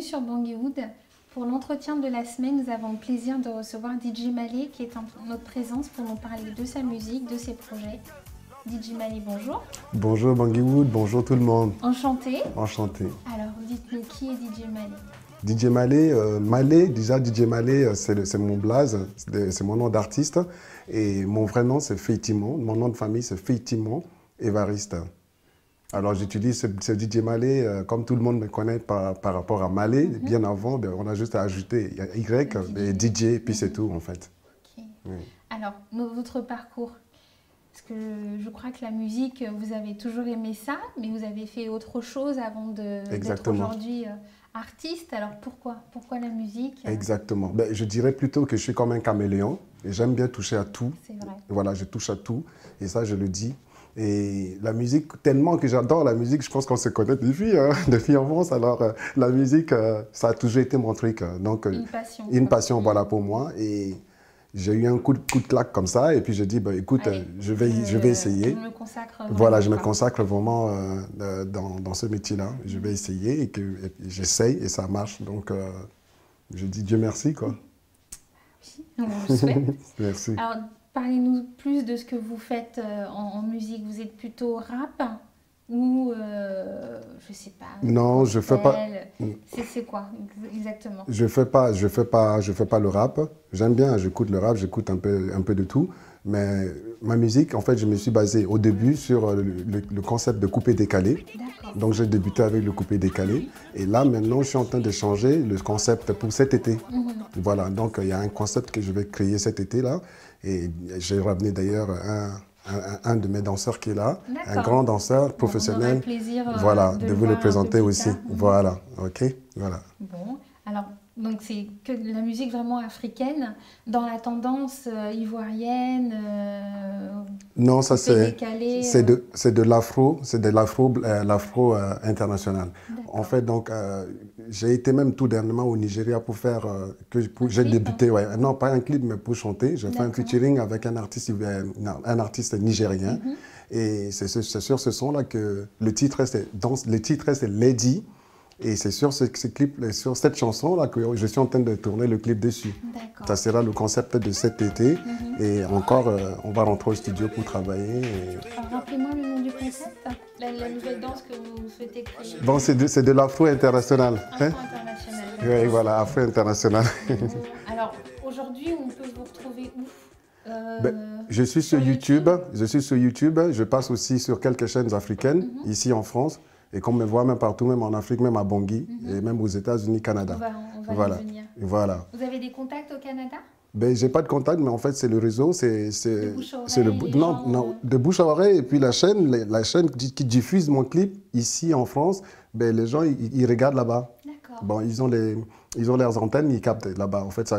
sur Banghywood. Pour l'entretien de la semaine, nous avons le plaisir de recevoir DJ Malé qui est en notre présence pour nous parler de sa musique, de ses projets. DJ Malé, bonjour. Bonjour Banghywood, bonjour tout le monde. Enchanté. Enchanté. Alors, dites-nous qui est DJ Malé? DJ Malé, déjà DJ Malé, c'est mon blaze, c'est mon nom d'artiste. Et mon vrai nom, c'est Feitimon. Mon nom de famille, c'est Feitimon Évariste. Alors j'utilise ce DJ Malé, comme tout le monde me connaît par rapport à Malé, bien avant, on a juste ajouté Y, et DJ, et puis c'est tout en fait. Okay. Oui. Alors, votre parcours, parce que je crois que la musique, vous avez toujours aimé ça, mais vous avez fait autre chose avant d'être aujourd'hui artiste. Alors pourquoi la musique? Exactement. Ben, je dirais plutôt que je suis comme un caméléon, et j'aime bien toucher à tout. C'est vrai. Voilà, je touche à tout, et ça je le dis. Et la musique, tellement que j'adore la musique, je pense qu'on se connaît depuis enfance. Alors la musique, ça a toujours été mon truc. Donc, une passion. Une passion, voilà, pour moi. Et j'ai eu un coup de claque comme ça. Et puis j'ai dit, bah, écoute, allez, je vais essayer. Je me consacre voilà, je me consacre vraiment dans ce métier-là. Je vais essayer et j'essaye et ça marche. Donc je dis Dieu merci, quoi. Oui, on le souhaite. Merci. Alors, parlez-nous plus de ce que vous faites en musique. Vous êtes plutôt rap ou, je sais pas... Non, je fais pas... C'est quoi exactement? Je fais pas le rap. J'aime bien, j'écoute le rap, j'écoute un peu de tout. Mais ma musique, en fait, je me suis basé au début sur le concept de coupé-décalé. Donc j'ai débuté avec le coupé-décalé. Et là, maintenant, je suis en train de changer le concept pour cet été. Voilà, donc il y a un concept que je vais créer cet été-là. Et j'ai ramené d'ailleurs un de mes danseurs qui est là, un grand danseur professionnel. On aura le plaisir de vous le présenter aussi. Voilà, ok, voilà. Bon, alors, donc c'est que de la musique vraiment africaine, dans la tendance ivoirienne. Non, ça c'est de l'afro, l'afro international. En fait, donc j'ai été même tout dernièrement au Nigeria pour faire j'ai débuté, non pas un clip mais pour chanter. J'ai fait un featuring avec un artiste nigérien. Et c'est sur ce son là que le titre c'est Lady. Et c'est sur ce clip, sur cette chanson-là que je suis en train de tourner le clip dessus. Ça sera le concept de cet été. Et encore, on va rentrer au studio pour travailler. Rappelez-moi le nom du concept, la nouvelle danse que vous souhaitez créer. Bon, c'est de l'afro international. Afro-international. Oui, voilà, afro-international. Alors, aujourd'hui, on peut vous retrouver où? Je suis sur YouTube. Je passe aussi sur quelques chaînes africaines, ici en France. Et qu'on me voit même partout, même en Afrique, même à Bangui, et même aux États-Unis, Canada. On va y venir. Voilà. Vous avez des contacts au Canada? J'ai pas de contact, mais en fait, c'est le réseau, de bouche à oreille. Et puis la chaîne qui diffuse mon clip ici en France, les gens, ils regardent là-bas. Bon, ils ont leurs antennes, ils captent là-bas. En fait,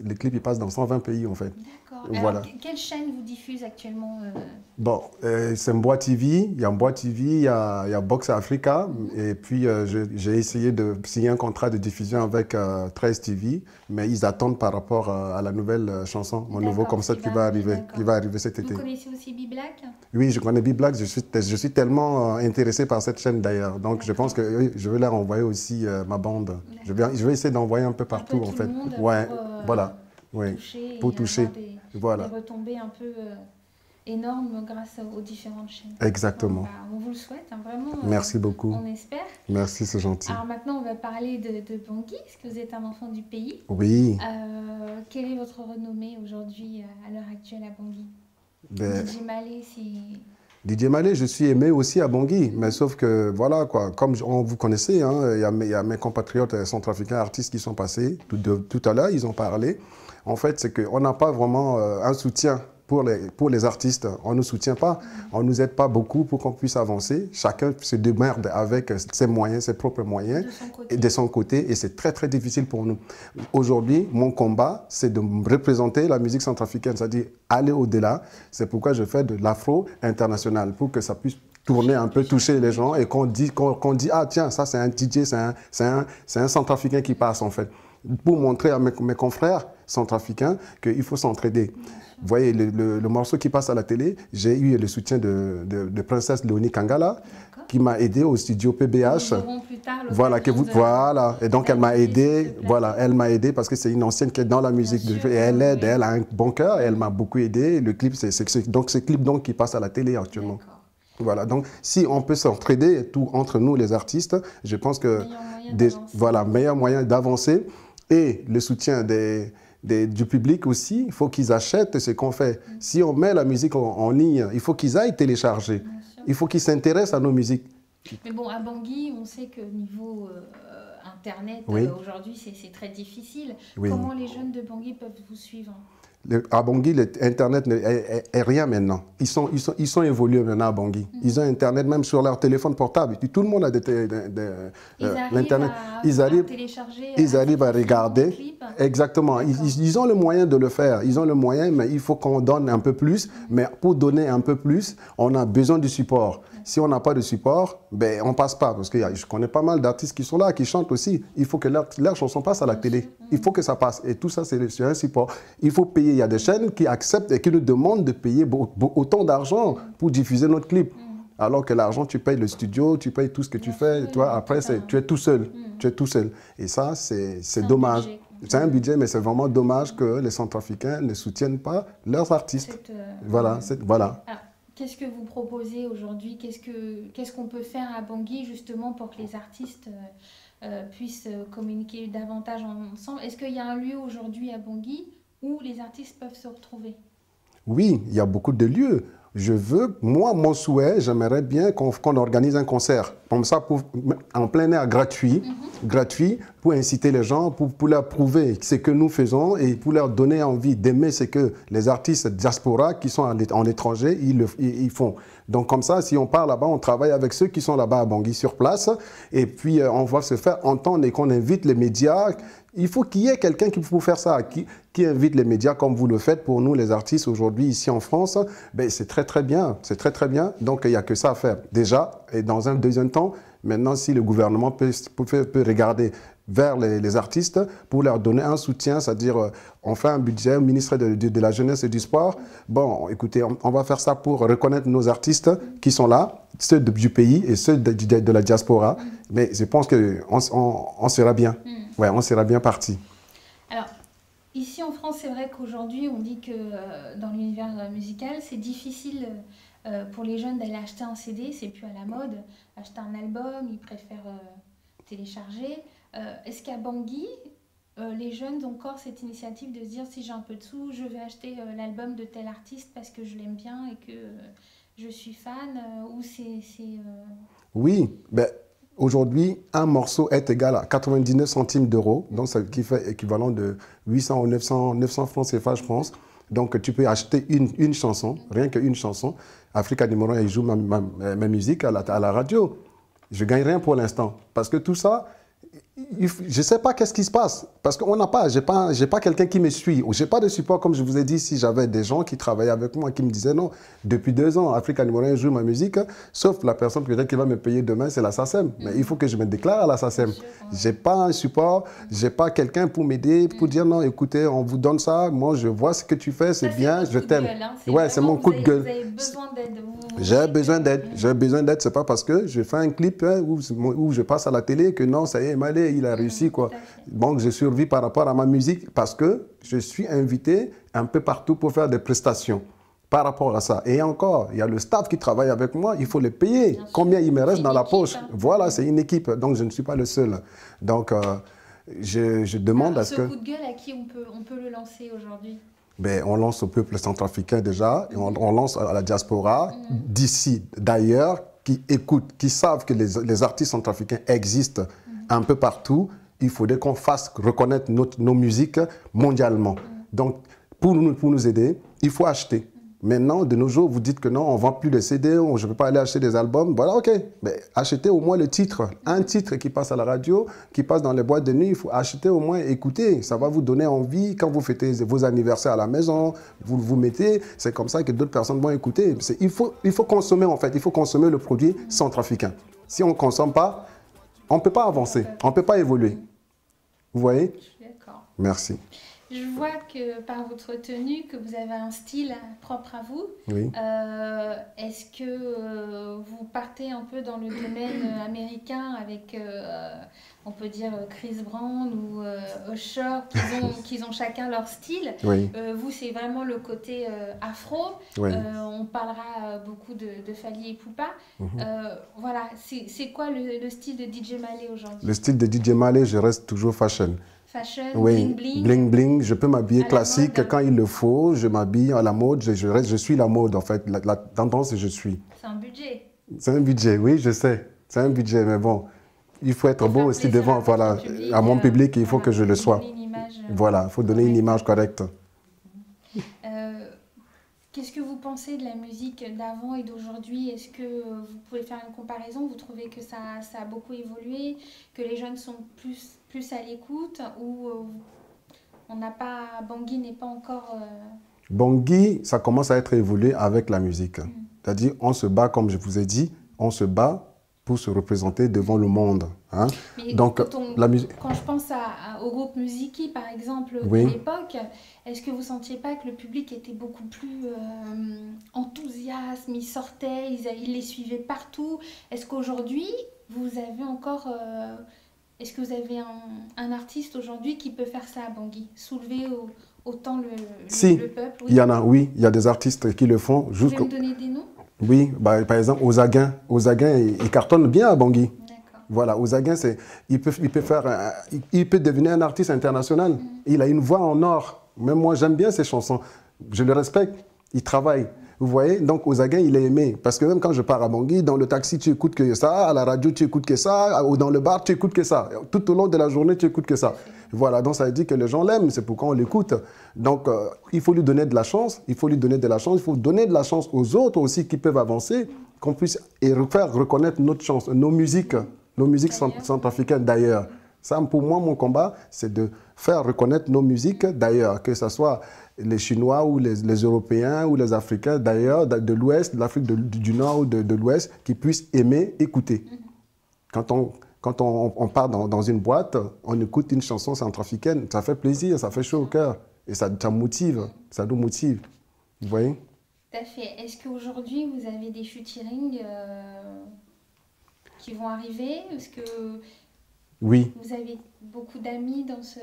les clips, ils passent dans 120 pays, en fait. D'accord. Voilà. Alors, quelle chaîne vous diffuse actuellement Bon, c'est Mboa TV, il y a Mboa TV, il y a Box Africa, et puis j'ai essayé de signer un contrat de diffusion avec 13 TV, mais ils attendent par rapport à la nouvelle chanson, mon nouveau concept qui va arriver cet été. Vous connaissez aussi B-Black? Oui, je connais B-Black, je suis tellement intéressé par cette chaîne d'ailleurs, donc je pense que je vais leur envoyer aussi ma bande. Je vais essayer d'envoyer un peu partout en fait. Ouais, voilà. Oui, pour toucher. Voilà. Des retombées un peu énormes grâce aux différentes chaînes. Exactement. On vous le souhaite, hein, vraiment. Merci beaucoup. On espère. Merci, c'est gentil. Alors maintenant, on va parler de Bangui, parce que vous êtes un enfant du pays. Oui. Quelle est votre renommée aujourd'hui, à l'heure actuelle, à Bangui? DJ Malé, DJ Malé, je suis aimé aussi à Bangui, mais sauf que, voilà, quoi, comme vous connaissez, hein, il y a mes compatriotes centrafricains artistes qui sont passés tout à l'heure, ils ont parlé. En fait, c'est qu'on n'a pas vraiment un soutien pour les artistes. On ne nous soutient pas, on ne nous aide pas beaucoup pour qu'on puisse avancer. Chacun se démerde avec ses moyens, ses propres moyens, de son côté, et c'est très, très difficile pour nous. Aujourd'hui, mon combat, c'est de représenter la musique centrafricaine, c'est-à-dire aller au-delà. C'est pourquoi je fais de l'afro international, pour que ça puisse tourner un peu, toucher les gens, et qu'on dit, ah tiens, ça c'est un DJ, c'est un centrafricain qui passe en fait. Pour montrer à mes confrères centrafricains qu'il faut s'entraider. Vous voyez, le morceau qui passe à la télé, j'ai eu le soutien de Princesse Léonie Kangala, qui m'a aidé au studio PBH. Voilà, voilà. Et donc elle m'a aidé, voilà, elle m'a aidé parce que c'est une ancienne qui est dans la musique. Et elle aide, elle a un bon cœur, elle m'a beaucoup aidé. Le clip, c'est donc ce clip donc qui passe à la télé actuellement. Voilà, donc si on peut s'entraider tout entre nous les artistes, je pense que meilleur moyen d'avancer. Et le soutien du public aussi, il faut qu'ils achètent ce qu'on fait. Si on met la musique en ligne, il faut qu'ils aillent télécharger. Il faut qu'ils s'intéressent à nos musiques. Mais bon, à Bangui, on sait que niveau Internet, aujourd'hui, c'est très difficile. Oui. Comment les jeunes de Bangui peuvent vous suivre ? À Bangui, Internet est rien maintenant. Ils sont évolués maintenant à Bangui. Ils ont Internet même sur leur téléphone portable. Tout le monde a l'Internet. Ils arrivent à regarder. Exactement. Ils ont le moyen de le faire. Ils ont le moyen, mais il faut qu'on donne un peu plus. Mais pour donner un peu plus, on a besoin du support. Si on n'a pas de support, ben, on ne passe pas. Parce que je connais pas mal d'artistes qui sont là, qui chantent aussi. Il faut que leurs chansons passent à la télé. Il faut que ça passe. Et tout ça, c'est sur un support. Il faut payer. Il y a des chaînes qui acceptent et qui nous demandent de payer autant d'argent pour diffuser notre clip. Alors que l'argent, tu payes le studio, tu payes tout ce que tu fais. Toi, après, tu es tout seul. Tu es tout seul. Et ça, c'est dommage. C'est un budget, mais c'est vraiment dommage que les Centrafricains ne soutiennent pas leurs artistes. Voilà. Alors, qu'est-ce que vous proposez aujourd'hui? Qu'est-ce qu'on peut faire à Bangui justement pour que les artistes puissent communiquer davantage ensemble? Est-ce qu'il y a un lieu aujourd'hui à Bangui où les artistes peuvent se retrouver? Oui, il y a beaucoup de lieux. Moi, mon souhait, j'aimerais bien qu'on organise un concert, comme ça, en plein air, gratuit, pour inciter les gens, pour leur prouver ce que nous faisons et pour leur donner envie d'aimer ce que les artistes diaspora qui sont en étranger, ils font. Donc comme ça, si on part là-bas, on travaille avec ceux qui sont là-bas à Bangui sur place, et puis on va se faire entendre et qu'on invite les médias. Il faut qu'il y ait quelqu'un qui peut faire ça, qui invite les médias comme vous le faites pour nous, les artistes, aujourd'hui, ici en France. Ben, c'est très, très bien. C'est très, très bien. Donc, il n'y a que ça à faire. Déjà, et dans un deuxième temps, maintenant, si le gouvernement peut regarder vers les artistes pour leur donner un soutien, c'est-à-dire, on fait un budget au ministère de la Jeunesse et du Sport. Bon, écoutez, on va faire ça pour reconnaître nos artistes qui sont là, ceux du pays et ceux de la diaspora. Mais je pense qu'on sera bien. Ouais, on sera bien parti. Alors, ici en France, c'est vrai qu'aujourd'hui, on dit que dans l'univers musical, c'est difficile pour les jeunes d'aller acheter un CD, c'est plus à la mode. Acheter un album, ils préfèrent télécharger. Est-ce qu'à Bangui, les jeunes ont encore cette initiative de se dire si j'ai un peu de sous, je vais acheter l'album de tel artiste parce que je l'aime bien et que je suis fan ou c'est... Oui, ben... Aujourd'hui, un morceau est égal à 99 centimes d'euros, donc ce qui fait équivalent de 800 ou 900 francs CFA, je pense. Donc tu peux acheter une chanson, rien qu'une chanson. Africa Numéro 1, il joue ma musique à la radio. Je ne gagne rien pour l'instant, parce que tout ça, je ne sais pas qu'est-ce qui se passe, parce qu'on n'a pas, j'ai pas quelqu'un qui me suit, je n'ai pas de support, comme je vous ai dit, si j'avais des gens qui travaillaient avec moi, qui me disaient non, depuis 2 ans, Africa Numéro 1 joue ma musique, sauf la personne peut-être qui va me payer demain, c'est la SACEM, mais il faut que je me déclare à la SACEM. Je n'ai pas un support, je n'ai pas quelqu'un pour m'aider, pour dire non, écoutez, on vous donne ça, moi je vois ce que tu fais, c'est bien, je t'aime. Ouais, c'est mon coup de gueule. Vous avez besoin d'aide. J'ai besoin d'aide, c'est pas parce que je fais un clip où je passe à la télé que non, ça y est, Malé, il a réussi, quoi. Donc, je survis par rapport à ma musique parce que je suis invité un peu partout pour faire des prestations par rapport à ça. Et encore, il y a le staff qui travaille avec moi, il faut les payer. Combien il me reste dans la poche? Voilà, c'est une équipe, donc je ne suis pas le seul. Donc, je demande à ce que... Ce coup de gueule, à qui on peut le lancer aujourd'hui? Ben, on lance au peuple centrafricain déjà, et on lance à la diaspora, d'ici, d'ailleurs, qui écoutent, qui savent que les artistes centrafricains existent un peu partout. Il faudrait qu'on fasse reconnaître nos musiques mondialement. Donc, pour nous aider, il faut acheter. Maintenant, de nos jours, vous dites que non, on ne vend plus les CD, je ne peux pas aller acheter des albums. Voilà, ok. Mais achetez au moins le titre. Un titre qui passe à la radio, qui passe dans les boîtes de nuit, il faut acheter au moins, écouter. Ça va vous donner envie. Quand vous fêtez vos anniversaires à la maison, vous vous mettez. C'est comme ça que d'autres personnes vont écouter. Il faut consommer, en fait. Il faut consommer le produit centrafricain. Si on ne consomme pas, on ne peut pas avancer. On ne peut pas évoluer. Vous voyez? Je suis d'accord. Merci. Je vois que par votre tenue, que vous avez un style propre à vous. Oui. Est-ce que vous partez un peu dans le domaine américain avec, on peut dire, Chris Brown ou Usher, qui ont chacun leur style. Oui. Vous, c'est vraiment le côté afro. Oui. On parlera beaucoup de Fally Ipupa. Voilà, c'est quoi le style de DJ Malé aujourd'hui? Le style de DJ Malé, je reste toujours fashion. Fashion, oui, bling bling. Bling bling, je peux m'habiller classique quand il le faut, je m'habille à la mode, je suis la mode en fait, la tendance je suis. C'est un budget. C'est un budget, oui je sais, c'est un budget, mais bon, il faut être beau aussi devant, voilà, à mon public, il faut que je le sois. Voilà, il faut donner une image correcte. Qu'est-ce que vous pensez de la musique d'avant et d'aujourd'hui? Est-ce que vous pouvez faire une comparaison? Vous trouvez que ça a beaucoup évolué, que les jeunes sont plus à l'écoute, ou on n'a pas, Bangui n'est pas encore... Bangui, ça commence à être évolué avec la musique. C'est-à-dire, on se bat, comme je vous ai dit, on se bat pour se représenter devant le monde. Hein? Donc, quand je pense au groupe Musiki, par exemple, de l'époque, est-ce que vous ne sentiez pas que le public était beaucoup plus enthousiaste, il sortait, il les suivait partout? Est-ce qu'aujourd'hui, vous avez encore... est-ce que vous avez un artiste aujourd'hui qui peut faire ça à Bangui? Soulever autant le peuple? Il y en a, oui. Il y a des artistes qui le font. Vous pouvez me donner des noms? Oui, bah, par exemple, Ozaguin. Ozaguin, il cartonne bien à Bangui. Voilà, Ozaguin, il peut devenir un artiste international. Il a une voix en or. Même moi, j'aime bien ses chansons. Je le respecte. Il travaille. Vous voyez, donc Ozaguin, il est aimé. Parce que même quand je pars à Bangui, dans le taxi, tu écoutes que ça, à la radio, tu écoutes que ça, ou dans le bar, tu écoutes que ça. Tout au long de la journée, tu écoutes que ça. Voilà, donc ça veut dire que les gens l'aiment, c'est pourquoi on l'écoute. Donc, il faut lui donner de la chance, il faut donner de la chance aux autres aussi qui peuvent avancer, qu'on puisse faire reconnaître notre chance, nos musiques centrafricaines d'ailleurs. Ça, pour moi, mon combat, c'est de faire reconnaître nos musiques d'ailleurs, que ce soit les Chinois ou les Européens ou les Africains d'ailleurs, de l'Ouest, de l'Afrique du Nord ou de l'Ouest, qui puissent aimer, écouter. Quand on part dans une boîte, on écoute une chanson centrafricaine, ça fait plaisir, ça fait chaud au cœur. Et ça motive, ça nous motive. Vous voyez? Tout à fait. Est-ce qu'aujourd'hui, vous avez des featuring qui vont arriver? Est-ce que oui. Vous avez beaucoup d'amis dans ce...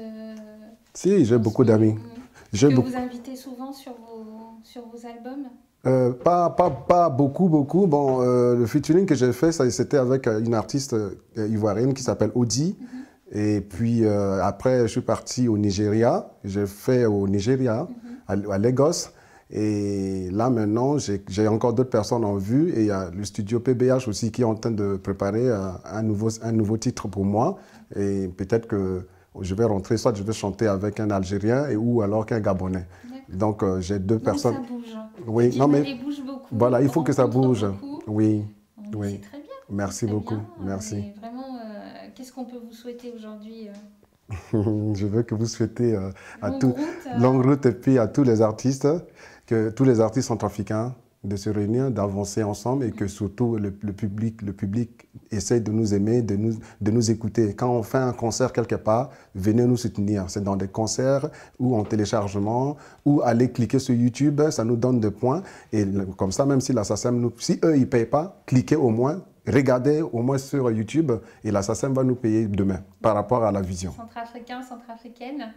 Si, j'ai beaucoup d'amis. Que vous invitez souvent sur vos albums? Pas beaucoup. Bon, le featuring que j'ai fait, c'était avec une artiste ivoirienne qui s'appelle Odi. Et puis après, je suis parti au Nigeria. J'ai fait au Nigeria, à Lagos. Et là, maintenant, j'ai encore d'autres personnes en vue. Et il y a le studio PBH aussi qui est en train de préparer un nouveau titre pour moi. Et peut-être que je vais rentrer, soit je vais chanter avec un Algérien ou alors qu'un Gabonais. Donc, j'ai deux personnes. Ça bouge. Oui, non, mais bouge beaucoup. Voilà, il faut que ça bouge. Beaucoup. Oui. C'est très bien. Merci beaucoup. Bien. Merci. Et vraiment, qu'est-ce qu'on peut vous souhaiter aujourd'hui? Je veux que vous souhaitez longue route et puis à tous les artistes, que tous les artistes centrafricains de se réunir, d'avancer ensemble et que surtout le public essaye de nous aimer, de nous écouter. Quand on fait un concert quelque part, venez nous soutenir. C'est dans des concerts ou en téléchargement ou allez cliquer sur YouTube, ça nous donne des points. Et comme ça, même si la SACEM, si eux, ils ne payent pas, cliquez au moins, regardez au moins sur YouTube et la SACEM va nous payer demain par rapport à la vision. Centrafricains, centrafricaines,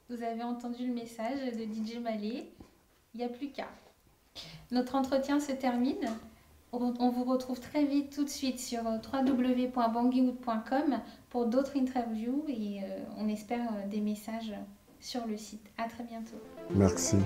vous avez entendu le message de DJ Malé, il n'y a plus qu'à. Notre entretien se termine. On vous retrouve très vite tout de suite sur www.banguiwood.com pour d'autres interviews et on espère des messages sur le site. À très bientôt. Merci.